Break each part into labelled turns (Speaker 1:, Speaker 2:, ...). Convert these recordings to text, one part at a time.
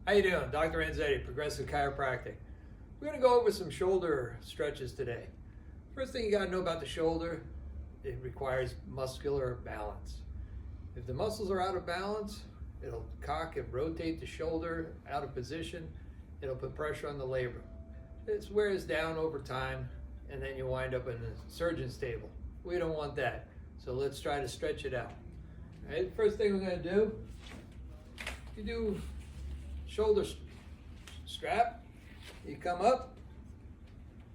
Speaker 1: How you doing? Dr. Renzetti, Progressive Chiropractic. We're going to go over some shoulder stretches today. First thing you got to know about the shoulder, it requires muscular balance. If the muscles are out of balance, it'll cock and rotate the shoulder out of position. It'll put pressure on the labrum. It wears down over time, and then you wind up in the surgeon's table. We don't want that, so let's try to stretch it out. All right, first thing we're going to do, you do shoulder strap. You come up,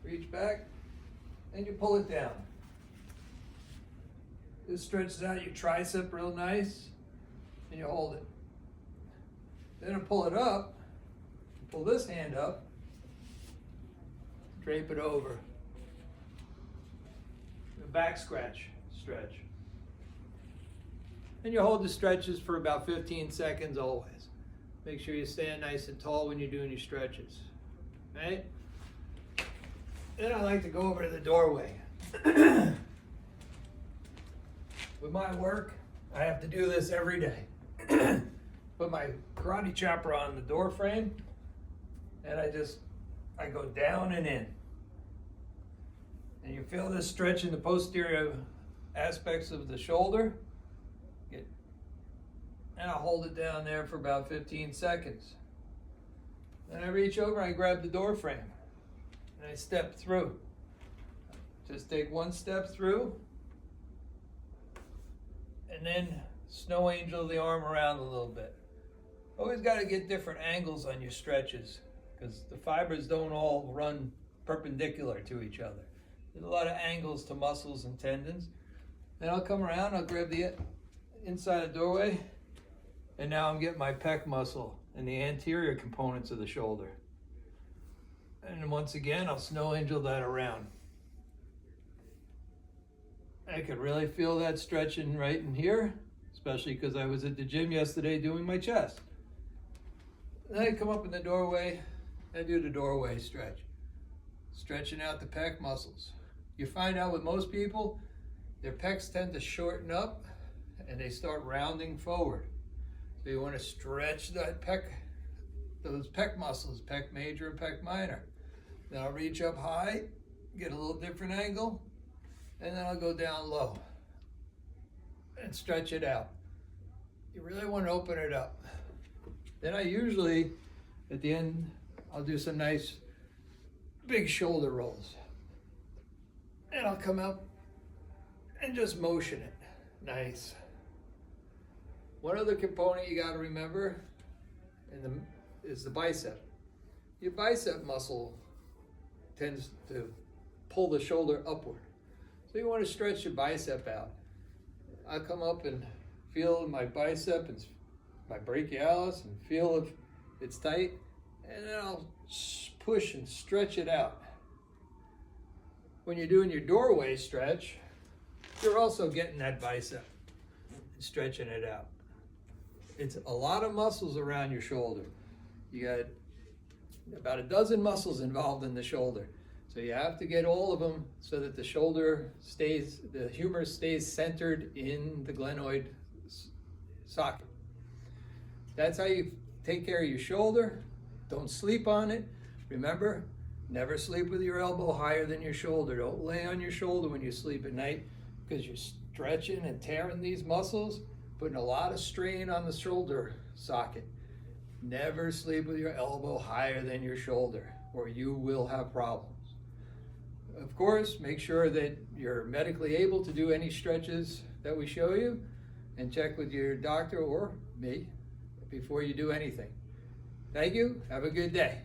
Speaker 1: reach back, and you pull it down. This stretches out your tricep real nice, and you hold it. Then I pull it up, pull this hand up, drape it over. A back stretch. And you hold the stretches for about 15 seconds always. Make sure you stand nice and tall when you're doing your stretches. Right? Then I like to go over to the doorway. With my work, I have to do this every day. Put my karate chopper on the door frame, and I go down and in. And you feel this stretch in the posterior aspects of the shoulder. And I'll hold it down there for about 15 seconds. Then I reach over, I grab the door frame, and I step through. Just take one step through, and then snow angel the arm around a little bit. Always got to get different angles on your stretches, because the fibers don't all run perpendicular to each other. There's a lot of angles to muscles and tendons. Then I'll come around, I'll grab the inside of the doorway, and now I'm getting my pec muscle and the anterior components of the shoulder. And once again, I'll snow angel that around. I could really feel that stretching right in here, especially because I was at the gym yesterday doing my chest. Then I come up in the doorway, I do the doorway stretch. Stretching out the pec muscles. You find out with most people, their pecs tend to shorten up and they start rounding forward. So you want to stretch that those pec muscles, pec major and pec minor. Then I'll reach up high, get a little different angle, and then I'll go down low and stretch it out. You really want to open it up. Then I usually, at the end, I'll do some nice big shoulder rolls. And I'll come up and just motion it. Nice. One other component you got to remember is the bicep. Your bicep muscle tends to pull the shoulder upward. So you want to stretch your bicep out. I'll come up and feel my bicep and my brachialis and feel if it's tight, and then I'll push and stretch it out. When you're doing your doorway stretch, you're also getting that bicep and stretching it out. It's a lot of muscles around your shoulder. You got about a dozen muscles involved in the shoulder. So you have to get all of them so that the humerus stays centered in the glenoid socket. That's how you take care of your shoulder. Don't sleep on it. Remember, never sleep with your elbow higher than your shoulder. Don't lay on your shoulder when you sleep at night, because you're stretching and tearing these muscles, putting a lot of strain on the shoulder socket. Never sleep with your elbow higher than your shoulder, or you will have problems. Of course, make sure that you're medically able to do any stretches that we show you, and check with your doctor or me before you do anything. Thank you. Have a good day.